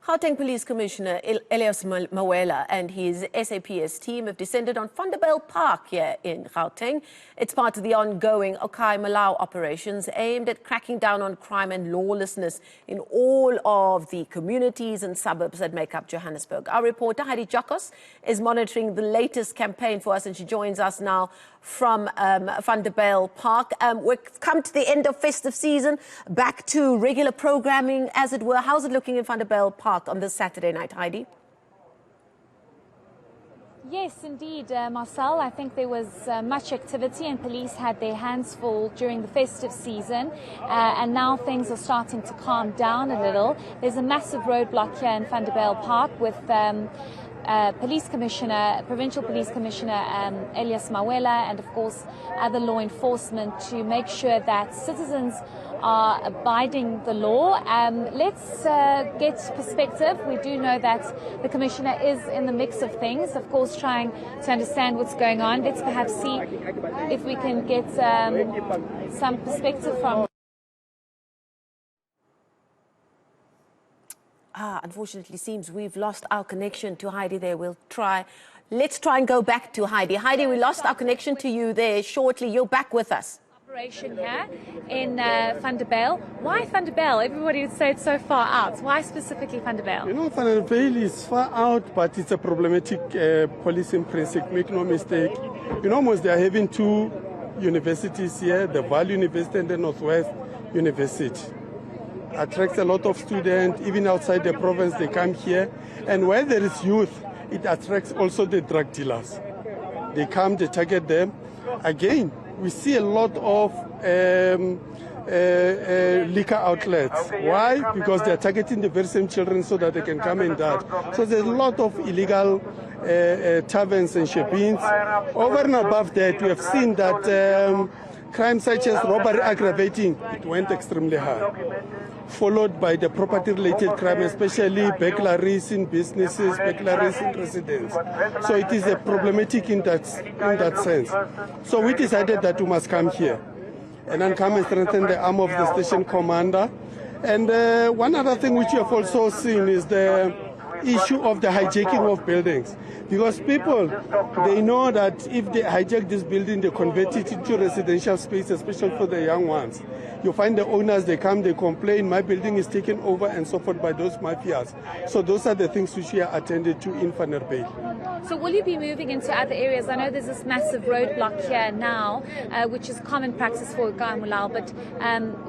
Gauteng Police Commissioner Elias Mawela and his SAPS team have descended on Vanderbijlpark here in Gauteng. It's part of the ongoing Kae Molao operations aimed at cracking down on crime and lawlessness in all of the communities and suburbs that make up Johannesburg. Our reporter Heidi Giokos is monitoring the latest campaign for us, and she joins us now from Vanderbijlpark. We've come to the end of festive season, back to regular programming, as it were. How's it looking in Vanderbijlpark on this Saturday night, Heidi? Yes, indeed, Marcel. I think there was much activity and police had their hands full during the festive season, and now things are starting to calm down a little. There's a massive roadblock here in Vanderbijlpark with Provincial Police Commissioner Elias Mawela, and of course other law enforcement to make sure that citizens are abiding the law. Let's get perspective. We do know that the Commissioner is in the mix of things, of course trying to understand what's going on. Let's perhaps see if we can get some perspective from... Unfortunately, seems we've lost our connection to Heidi there. Let's try and go back to Heidi. Heidi, we lost our connection to you there shortly. You're back with us. Operation here in Vanderbijl. Why Vanderbijl? Everybody would say it's so far out. Why specifically Vanderbijl? You know, Vanderbijl is far out, but it's a problematic policing precinct. Make no mistake. You know, they are having two universities here, the Vaal University and the Northwest University. Attracts a lot of students, even outside the province they come here. And where there is youth, it attracts also the drug dealers. They come, they target them. Again, we see a lot of liquor outlets. Why? Because they are targeting the very same children so that they can come and dance. So there's a lot of illegal taverns and shebeens. Over and above that, we have seen that crimes such as robbery aggravating, it went extremely high, followed by the property-related crime, especially burglaries in businesses, burglaries in residents. So it is a problematic in that sense. So we decided that we must come here and then come and strengthen the arm of the station commander. And one other thing which you have also seen is the issue of the hijacking of buildings. Because people, they know that if they hijack this building, they convert it into residential space, especially for the young ones. You find the owners, they come, they complain, my building is taken over and so forth by those mafias. So those are the things which we are attended to in Vanderbijl. So will you be moving into other areas? I know there's this massive roadblock here now, which is common practice for Kae Molao, but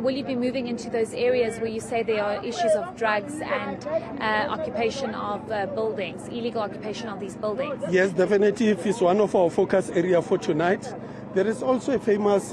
will you be moving into those areas where you say there are issues of drugs and occupation of buildings, illegal occupation of these buildings? Yes, definitely. It's one of our focus areas for tonight. There is also a famous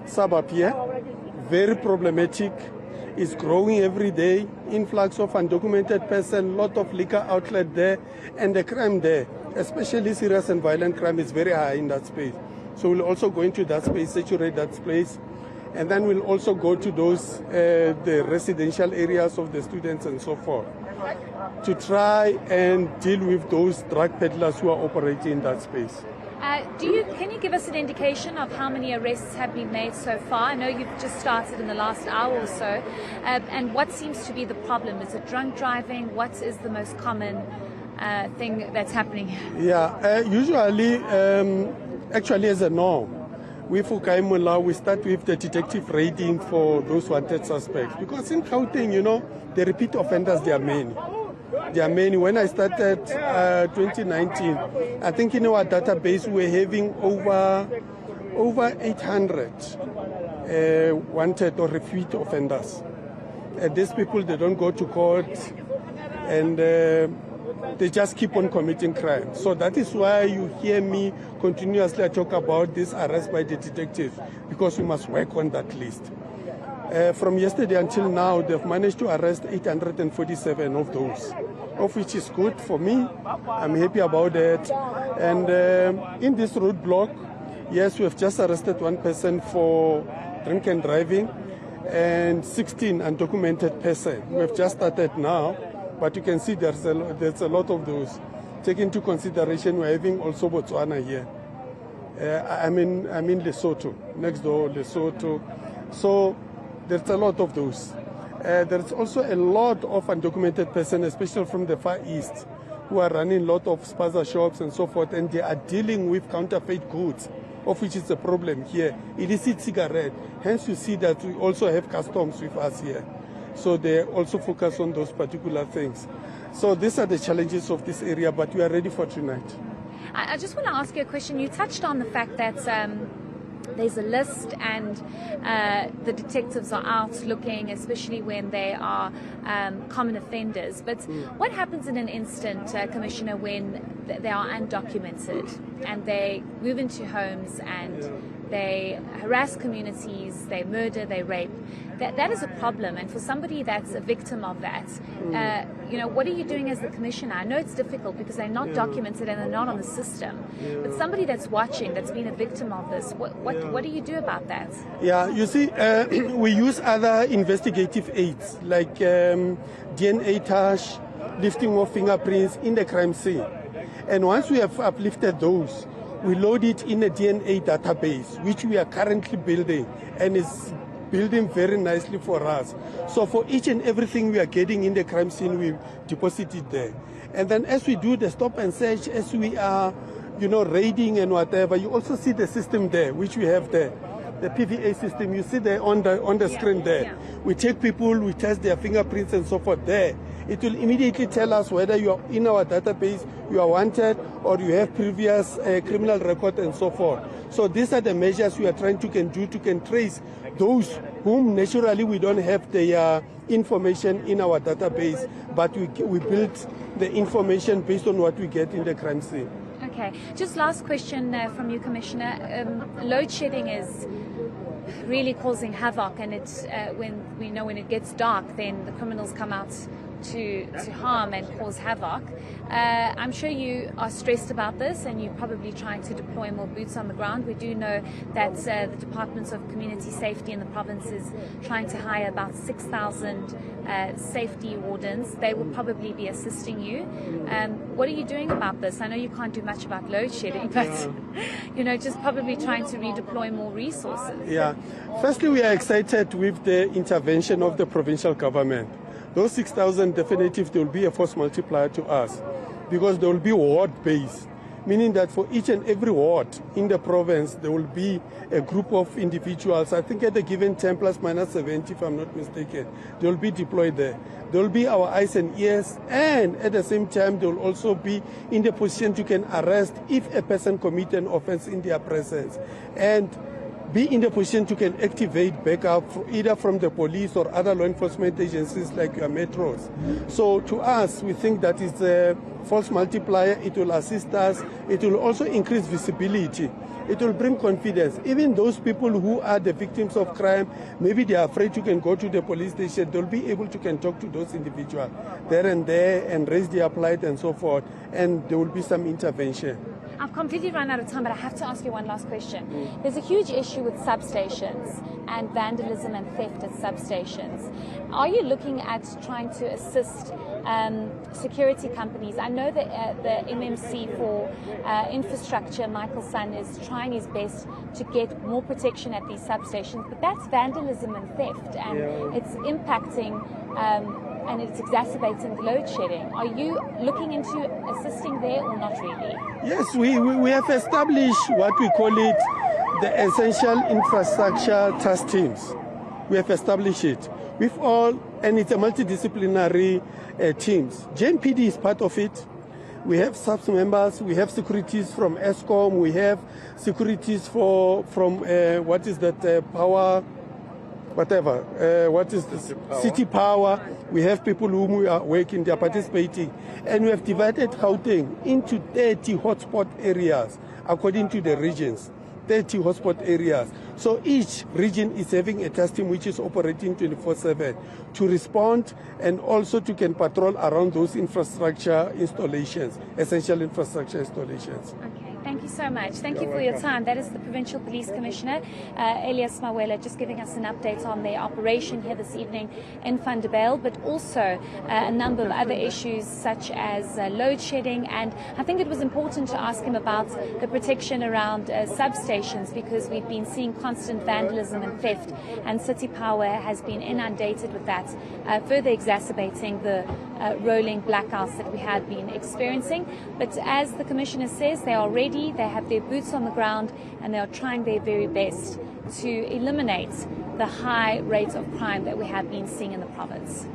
suburb here, very problematic. It's growing every day. Influx of undocumented person, lot of liquor outlet there, and the crime there, especially serious and violent crime, is very high in that space. So we'll also go into that space, saturate that space, and then we'll also go to those the residential areas of the students and so forth, to try and deal with those drug peddlers who are operating in that space. Can you give us an indication of how many arrests have been made so far? I know you've just started in the last hour or so. And what seems to be the problem? Is it drunk driving? What is the most common thing that's happening here? Yeah, usually, actually as a norm, with Kae Molao, we start with the detective raiding for those wanted suspects. Because in Gauteng, you know, the repeat offenders, there are many. There are many. When I started 2019, I think in our database we were having over 800 wanted or repeat offenders. These people, they don't go to court, and they just keep on committing crime. So that is why you hear me continuously talk about this arrest by the detectives, because we must work on that list. From yesterday until now, they've managed to arrest 847 of those, of which is good for me. I'm happy about that. And in this roadblock, yes, we have just arrested one person for drink and driving and 16 undocumented persons. We have just started now, but you can see there's a lot of those. Take into consideration, we're having also Botswana here. I'm in Lesotho, next door Lesotho. So there's a lot of those. There's also a lot of undocumented persons, especially from the Far East, who are running a lot of spaza shops and so forth, and they are dealing with counterfeit goods, of which is a problem here. Illicit cigarette. Hence you see that we also have customs with us here. So they also focus on those particular things. So these are the challenges of this area, but we are ready for tonight. I just want to ask you a question. You touched on the fact that there's a list and the detectives are out looking, especially when they are common offenders. But what happens in an instant, Commissioner, when they are undocumented and they move into homes and they harass communities, they murder, they rape? That is a problem. And for somebody that's a victim of that, what are you doing as the Commissioner? I know it's difficult because they're not documented and they're not on the system. But somebody that's watching, that's been a victim of this, what do you do about that? Yeah, you see, we use other investigative aids like DNA touch, lifting of fingerprints in the crime scene. And once we have uplifted those, we load it in a DNA database, which we are currently building, and is building very nicely for us. So for each and everything we are getting in the crime scene, we deposit it there. And then as we do the stop and search, as we are, raiding and whatever, you also see the system there, which we have there. The PVA system, you see there on the screen there. Yeah. We take people, we test their fingerprints and so forth there. It will immediately tell us whether you are in our database, you are wanted, or you have previous criminal record and so forth. So these are the measures we are trying to trace those whom naturally we don't have their information in our database, but we build the information based on what we get in the crime scene. Okay. Just last question from you, Commissioner. Load shedding is really causing havoc, and it's when it gets dark, then the criminals come out to harm and cause havoc. I'm sure you are stressed about this, and you're probably trying to deploy more boots on the ground. We do know that the Department of Community Safety in the province is trying to hire about 6,000 safety wardens. They will probably be assisting you. What are you doing about this? I know you can't do much about load shedding, but just probably trying to redeploy more resources. Yeah. Firstly, we are excited with the intervention of the provincial government. Those 6,000 definitive, there will be a force multiplier to us because they will be ward-based, meaning that for each and every ward in the province, there will be a group of individuals. I think at a given 10 plus minus 70, if I'm not mistaken, they will be deployed there. They will be our eyes and ears, and at the same time, they will also be in the position to can arrest if a person commits an offense in their presence, and be in the position to can activate backup either from the police or other law enforcement agencies like your metros. So to us, we think that it's a force multiplier. It will assist us. It will also increase visibility. It will bring confidence. Even those people who are the victims of crime, maybe they are afraid to can go to the police station, they'll be able to can talk to those individuals there and raise their plight and so forth, and there will be some intervention. I've completely run out of time, but I have to ask you one last question. There's a huge issue with substations and vandalism and theft at substations. Are you looking at trying to assist security companies? I know that the MMC for infrastructure, Michael Sun, is trying his best to get more protection at these substations, but that's vandalism and theft, and it's impacting and it's exacerbating the load shedding. Are you looking into assisting there or not really? Yes, we have established what we call it the essential infrastructure task teams. We have established it with all, and it's a multidisciplinary teams. JNPD is part of it. We have subs members, we have securities from ESCOM, we have securities from what is that power, whatever, what is this? City Power. We have people whom we are working, they are participating. And we have divided Gauteng into 30 hotspot areas according to the regions. 30 hotspot areas. So each region is having a task team which is operating 24/7 to respond and also to can patrol around those infrastructure installations, essential infrastructure installations. Okay, thank you. you so much. Thank you for your time. That is the Provincial Police Commissioner, Elias Mawela, just giving us an update on their operation here this evening in Vanderbijl, but also a number of other issues such as load shedding. And I think it was important to ask him about the protection around substations, because we've been seeing constant vandalism and theft, and City Power has been inundated with that, further exacerbating the rolling blackouts that we had been experiencing. But as the Commissioner says, they are ready, they have their boots on the ground, and they are trying their very best to eliminate the high rate of crime that we have been seeing in the province.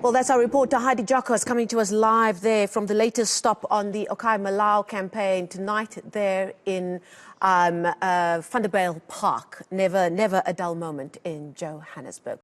Well, that's our reporter Heidi Giokos coming to us live there from the latest stop on the Kae Molao campaign tonight there in Vanderbijlpark. Never a dull moment in Johannesburg.